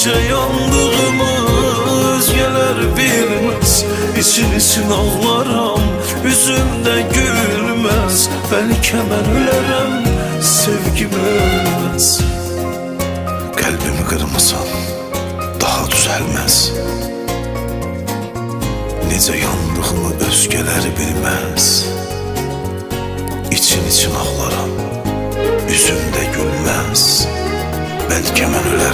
Necə yandığımı özgələr bilməz. İçin ağlaram, üzümdə gülməz. Bəlkə mən ölərəm, sevgim ölməz. Qəlbimi qırmasan daha düzəlməz. Necə yandığımı özgələr bilməz. İçin ağlaram, üzümdə gülməz. Bəlkə mən ölərəm,